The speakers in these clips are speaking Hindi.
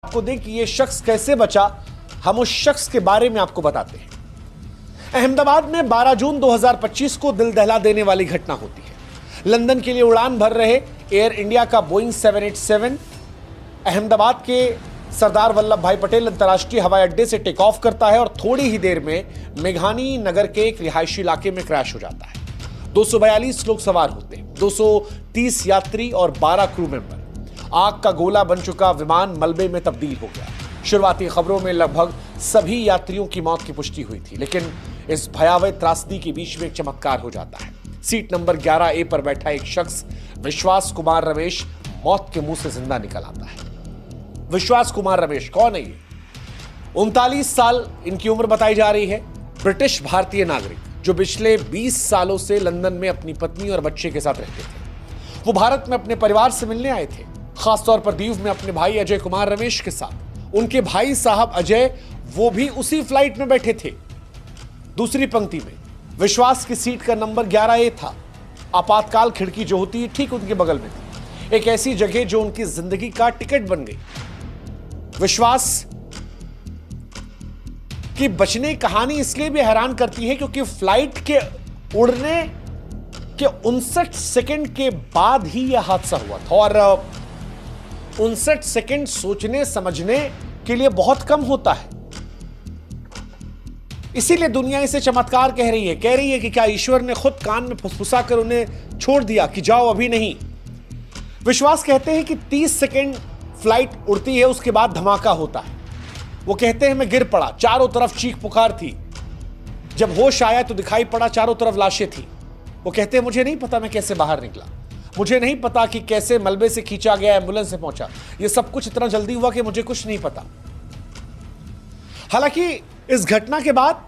आपको दें कि यह शख्स कैसे बचा, हम उस शख्स के बारे में आपको बताते हैं। अहमदाबाद में 12 जून 2025 को दिल दहला देने वाली घटना होती है। लंदन के लिए उड़ान भर रहे एयर इंडिया का बोइंग 787 अहमदाबाद के सरदार वल्लभ भाई पटेल अंतर्राष्ट्रीय हवाई अड्डे से टेक ऑफ करता है और थोड़ी ही देर में मेघानी नगर के एक रिहायशी इलाके में क्रैश हो जाता है। 242 लोग सवार होते हैं, 230 यात्री और 12 क्रू मेंबर। आग का गोला बन चुका विमान मलबे में तब्दील हो गया। शुरुआती खबरों में लगभग सभी यात्रियों की मौत की पुष्टि हुई थी, लेकिन इस भयावह त्रासदी के बीच में एक चमत्कार हो जाता है। सीट नंबर 11A पर बैठा एक शख्स विश्वास कुमार रमेश मौत के मुंह से जिंदा निकल आता है। विश्वास कुमार रमेश कौन है ये? 39 साल इनकी उम्र बताई जा रही है। ब्रिटिश भारतीय नागरिक जो पिछले 20 सालों से लंदन में अपनी पत्नी और बच्चे के साथ रहते थे। वो भारत में अपने परिवार से मिलने आए थे, खासतौर पर दीव में अपने भाई अजय कुमार रमेश के साथ। उनके भाई साहब अजय वो भी उसी फ्लाइट में बैठे थे। दूसरी पंक्ति में विश्वास की सीट का नंबर 11A था। आपातकाल खिड़की जो होती है ठीक उनके बगल में थी, एक ऐसी जगह जो उनकी जिंदगी का टिकट बन गई। विश्वास की बचने कहानी इसलिए भी हैरान करती है क्योंकि फ्लाइट के उड़ने के 59 सेकंड के बाद ही यह हादसा हुआ था और 59 सेकंड सोचने समझने के लिए बहुत कम होता है। इसीलिए दुनिया इसे चमत्कार कह रही है कि क्या ईश्वर ने खुद कान में फुसफुसा कर उन्हें छोड़ दिया कि जाओ अभी नहीं। विश्वास कहते हैं कि 30 सेकंड फ्लाइट उड़ती है, उसके बाद धमाका होता है। वो कहते हैं मैं गिर पड़ा, चारों तरफ चीख पुकार थी। जब होश आया तो दिखाई पड़ा चारों तरफ लाशें थी। वो कहते हैं मुझे नहीं पता मैं कैसे बाहर निकला, मुझे नहीं पता कि कैसे मलबे से खींचा गया एम्बुलेंस से पहुंचा। ये सब कुछ इतना जल्दी हुआ कि मुझे कुछ नहीं पता। हालांकि इस घटना के बाद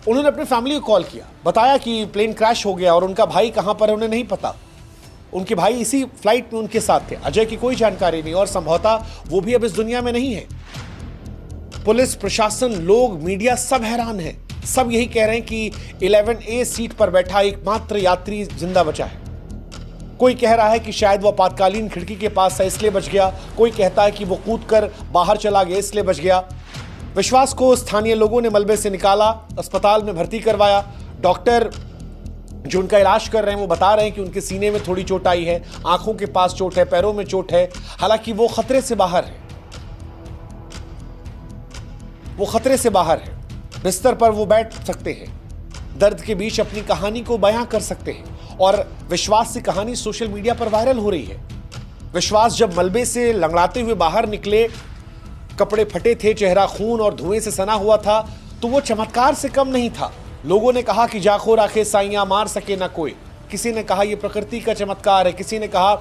उन्होंने अपनी फैमिली को कॉल किया, बताया कि प्लेन क्रैश हो गया और उनका भाई कहां पर है उन्हें नहीं पता। उनके भाई इसी फ्लाइट में उनके साथ थे। अजय की कोई जानकारी नहीं और संभवतः वो भी अब इस दुनिया में नहीं है। पुलिस, प्रशासन, लोग, मीडिया सब हैरान है। सब यही कह रहे हैं कि 11A सीट पर बैठा एकमात्र यात्री जिंदा बचा है। कोई कह रहा है कि शायद वो आपातकालीन खिड़की के पास था इसलिए बच गया। कोई कहता है कि वो कूदकर बाहर चला गया इसलिए बच गया। विश्वास को स्थानीय लोगों ने मलबे से निकाला, अस्पताल में भर्ती करवाया। डॉक्टर जो उनका इलाज कर रहे हैं वो बता रहे हैं कि उनके सीने में थोड़ी चोट आई है, आंखों के पास चोट है, पैरों में चोट है। हालांकि वो खतरे से बाहर है, वो खतरे से बाहर है। बिस्तर पर वो बैठ सकते हैं, दर्द के बीच अपनी कहानी को बयां कर सकते हैं और विश्वास की कहानी सोशल मीडिया पर वायरल हो रही है। विश्वास जब मलबे से लंगड़ाते हुए बाहर निकले, कपड़े फटे थे, चेहरा खून और धुएं से सना हुआ था, तो वो चमत्कार से कम नहीं था। लोगों ने कहा कि जाखो राखे साइयां मार सके ना कोई। किसी ने कहा यह प्रकृति का चमत्कार है, किसी ने कहा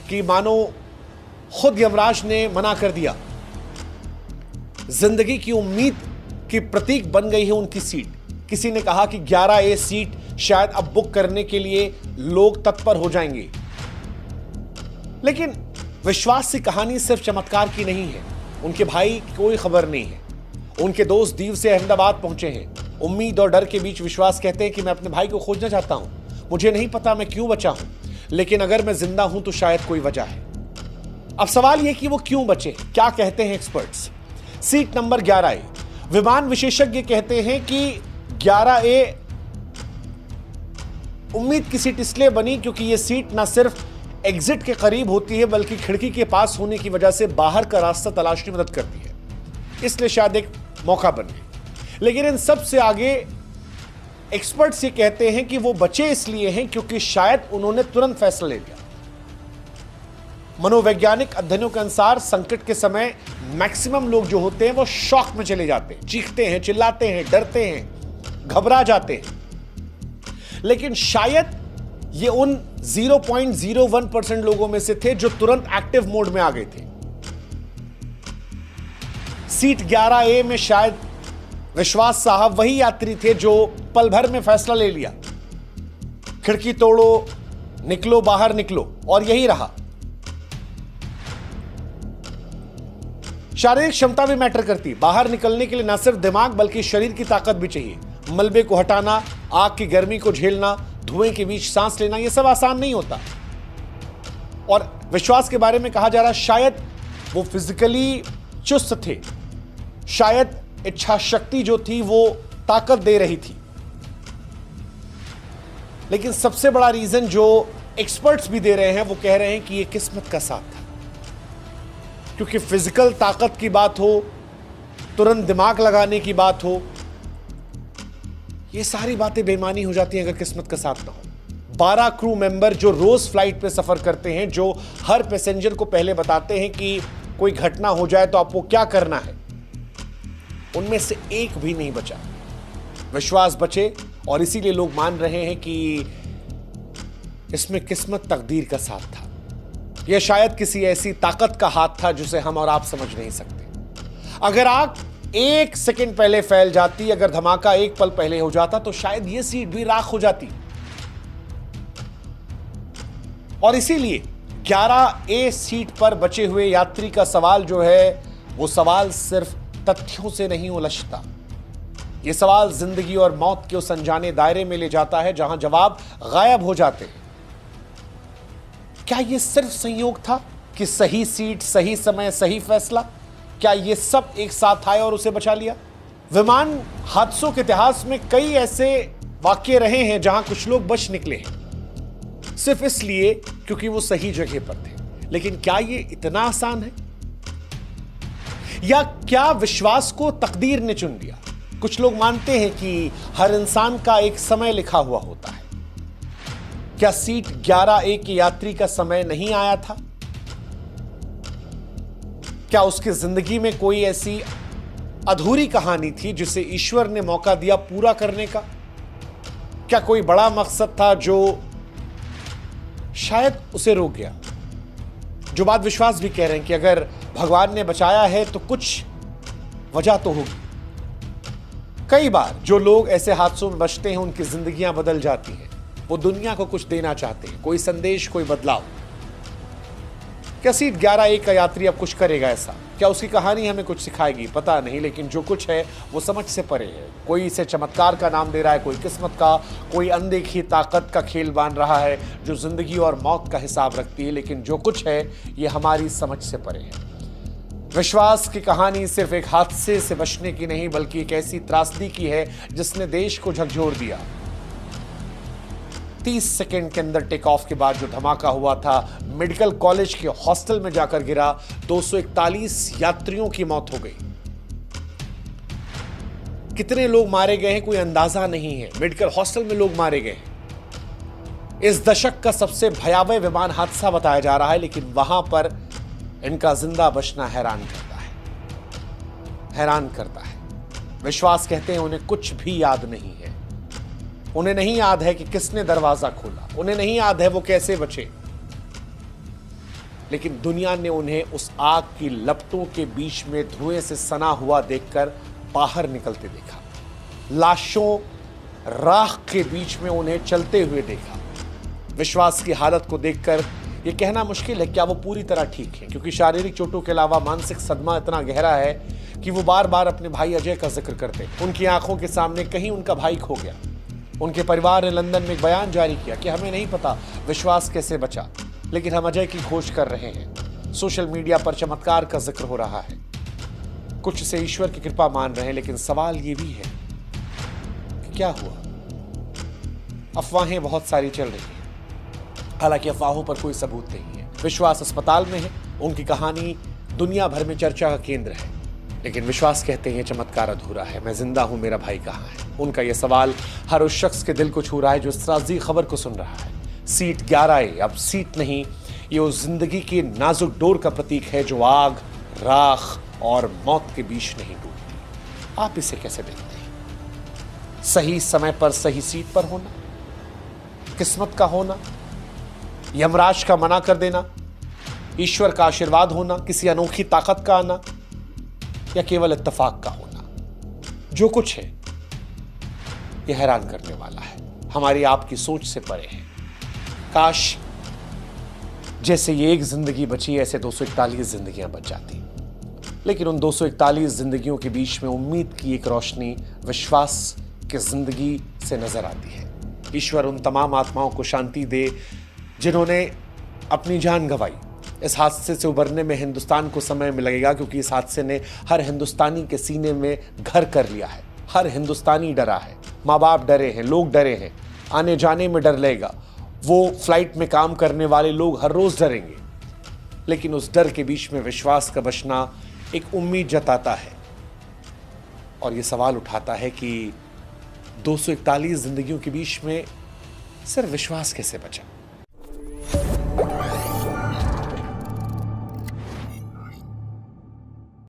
कि मानो खुद यमराज ने मना कर दिया। जिंदगी की उम्मीद की प्रतीक बन गई है उनकी सीट। किसी ने कहा कि 11A सीट शायद अब बुक करने के लिए लोग तत्पर हो जाएंगे। लेकिन विश्वास की कहानी सिर्फ चमत्कार की नहीं है। उनके भाई की कोई खबर नहीं है। उनके दोस्त दीव से अहमदाबाद पहुंचे हैं। उम्मीद और डर के बीच विश्वास कहते हैं कि मैं अपने भाई को खोजना चाहता हूं। मुझे नहीं पता मैं क्यों बचा हूं, लेकिन अगर मैं जिंदा हूं तो शायद कोई वजह है। अब सवाल यह कि वो क्यों बचे, क्या कहते हैं एक्सपर्ट्स। Seat number 11A। विमान विशेषज्ञ कहते हैं कि 11A उम्मीद की सीट इसलिए बनी क्योंकि यह सीट न सिर्फ एग्जिट के करीब होती है बल्कि खिड़की के पास होने की वजह से बाहर का रास्ता तलाशने में मदद करती है, इसलिए शायद एक मौका बन गई। लेकिन इन सब से आगे एक्सपर्ट्स ये कहते हैं कि वो बचे इसलिए हैं क्योंकि शायद उन्होंने तुरंत फैसला ले लिया। मनोवैज्ञानिक अध्ययनों के अनुसार संकट के समय मैक्सिमम लोग जो होते हैं वो शॉक में चले जाते हैं, चीखते हैं, चिल्लाते हैं, डरते हैं, घबरा जाते हैं। लेकिन शायद ये उन 0.01% लोगों में से थे जो तुरंत एक्टिव मोड में आ गए थे। सीट 11A में शायद विश्वास साहब वही यात्री थे जो पल भर में फैसला ले लिया, खिड़की तोड़ो, निकलो, बाहर निकलो, और यही रहा। शारीरिक क्षमता भी मैटर करती। बाहर निकलने के लिए न सिर्फ दिमाग बल्कि शरीर की ताकत भी चाहिए। मलबे को हटाना, आग की गर्मी को झेलना, धुएं के बीच सांस लेना, यह सब आसान नहीं होता। और विश्वास के बारे में कहा जा रहा शायद वो फिजिकली चुस्त थे, शायद इच्छा शक्ति जो थी वो ताकत दे रही थी। लेकिन सबसे बड़ा रीजन जो एक्सपर्ट्स भी दे रहे हैं वो कह रहे हैं कि ये किस्मत का साथ था, क्योंकि फिजिकल ताकत की बात हो, तुरंत दिमाग लगाने की बात हो, ये सारी बातें बेईमानी हो जाती हैं अगर किस्मत का साथ ना हो। 12 क्रू मेंबर जो रोज फ्लाइट पे सफर करते हैं, जो हर पैसेंजर को पहले बताते हैं कि कोई घटना हो जाए तो आपको क्या करना है, उनमें से एक भी नहीं बचा। विश्वास बचे और इसीलिए लोग मान रहे हैं कि इसमें किस्मत तकदीर का साथ था। यह शायद किसी ऐसी ताकत का हाथ था जिसे हम और आप समझ नहीं सकते। अगर आग 1 सेकंड पहले फैल जाती, अगर धमाका 1 पल पहले हो जाता तो शायद यह सीट भी राख हो जाती। और इसीलिए 11A सीट पर बचे हुए यात्री का सवाल जो है वो सवाल सिर्फ तथ्यों से नहीं उलझता। यह सवाल जिंदगी और मौत के उस अनजाने दायरे में ले जाता है जहां जवाब गायब हो जाते हैं। क्या यह सिर्फ संयोग था कि सही सीट, सही समय, सही फैसला? क्या यह सब एक साथ आए और उसे बचा लिया? विमान हादसों के इतिहास में कई ऐसे वाकये रहे हैं जहां कुछ लोग बच निकले हैं सिर्फ इसलिए क्योंकि वो सही जगह पर थे। लेकिन क्या यह इतना आसान है? या क्या विश्वास को तकदीर ने चुन लिया? कुछ लोग मानते हैं कि हर इंसान का एक समय लिखा हुआ होता है। क्या सीट 11A के यात्री का समय नहीं आया था? क्या उसकी जिंदगी में कोई ऐसी अधूरी कहानी थी जिसे ईश्वर ने मौका दिया पूरा करने का? क्या कोई बड़ा मकसद था जो शायद उसे रोक गया? जो बात विश्वास भी कह रहे हैं कि अगर भगवान ने बचाया है तो कुछ वजह तो होगी। कई बार जो लोग ऐसे हादसों में बचते हैं उनकी जिंदगियां बदल जाती हैं। वो दुनिया को कुछ देना चाहते हैं, कोई संदेश, कोई बदलाव। क्या सीट 11A का यात्री अब कुछ करेगा ऐसा? क्या उसकी कहानी हमें कुछ सिखाएगी? पता नहीं, लेकिन जो कुछ है वो समझ से परे है। कोई इसे चमत्कार का नाम दे रहा है, कोई किस्मत का, कोई अनदेखी ताकत का खेल बांध रहा है जो जिंदगी और मौत का हिसाब रखती है। लेकिन जो कुछ है ये हमारी समझ से परे है। विश्वास की कहानी सिर्फ एक हादसे से बचने की नहीं बल्कि एक ऐसी त्रासदी की है जिसने देश को झकझोर दिया। 30 सेकंड के अंदर टेक ऑफ के बाद जो धमाका हुआ था, मेडिकल कॉलेज के हॉस्टल में जाकर गिरा, 241 यात्रियों की मौत हो गई। कितने लोग मारे गए हैं कोई अंदाजा नहीं है। मेडिकल हॉस्टल में लोग मारे गए हैं। इस दशक का सबसे भयावह विमान हादसा बताया जा रहा है, लेकिन वहां पर इनका जिंदा बचना हैरान करता है, हैरान करता है। विश्वास कहते हैं उन्हें कुछ भी याद नहीं है। उन्हें नहीं याद है कि किसने दरवाजा खोला, उन्हें नहीं याद है वो कैसे बचे। लेकिन दुनिया ने उन्हें उस आग की लपटों के बीच में धुएं से सना हुआ देखकर बाहर निकलते देखा। लाशों, राख के बीच में उन्हें चलते हुए देखा। विश्वास की हालत को देखकर यह कहना मुश्किल है क्या वो पूरी तरह ठीक है, क्योंकि शारीरिक चोटों के अलावा मानसिक सदमा इतना गहरा है कि वो बार बार अपने भाई अजय का जिक्र करते। उनकी आंखों के सामने कहीं उनका भाई खो गया। उनके परिवार ने लंदन में एक बयान जारी किया कि हमें नहीं पता विश्वास कैसे बचा, लेकिन हम अजय की खोज कर रहे हैं। सोशल मीडिया पर चमत्कार का जिक्र हो रहा है, कुछ से ईश्वर की कृपा मान रहे हैं, लेकिन सवाल यह भी है कि क्या हुआ? अफवाहें बहुत सारी चल रही हैं, हालांकि अफवाहों पर कोई सबूत नहीं है। विश्वास अस्पताल में है, उनकी कहानी दुनिया भर में चर्चा का केंद्र है, लेकिन विश्वास कहते हैं चमत्कार अधूरा है। मैं जिंदा हूं, मेरा भाई कहां है? उनका यह सवाल हर उस शख्स के दिल को छू रहा है जो इस त्रासदी खबर को सुन रहा है। सीट 11A अब सीट नहीं, ये उस जिंदगी की नाजुक डोर का प्रतीक है जो आग, राख और मौत के बीच नहीं डूबती। आप इसे कैसे देखते हैं? सही समय पर सही सीट पर होना, किस्मत का होना, यमराज का मना कर देना, ईश्वर का आशीर्वाद होना, किसी अनोखी ताकत का आना, या केवल इत्तेफाक का होना? जो कुछ है यह हैरान करने वाला है, हमारी आपकी सोच से परे है। काश जैसे ये एक जिंदगी बची ऐसे 241 जिंदगियां बच जाती, लेकिन उन 241 जिंदगियों के बीच में उम्मीद की एक रोशनी विश्वास की जिंदगी से नजर आती है। ईश्वर उन तमाम आत्माओं को शांति दे जिन्होंने अपनी जान गंवाई, इस हादसे से उबरने में हिंदुस्तान को समय में लगेगा, क्योंकि इस हादसे ने हर हिंदुस्तानी के सीने में घर कर लिया है। हर हिंदुस्तानी डरा है, माँ बाप डरे हैं, लोग डरे हैं, आने जाने में डर लगेगा। वो फ्लाइट में काम करने वाले लोग हर रोज डरेंगे। लेकिन उस डर के बीच में विश्वास का बचना एक उम्मीद जताता है और ये सवाल उठाता है कि 241 जिंदगियों के बीच में सिर्फ विश्वास कैसे बचा।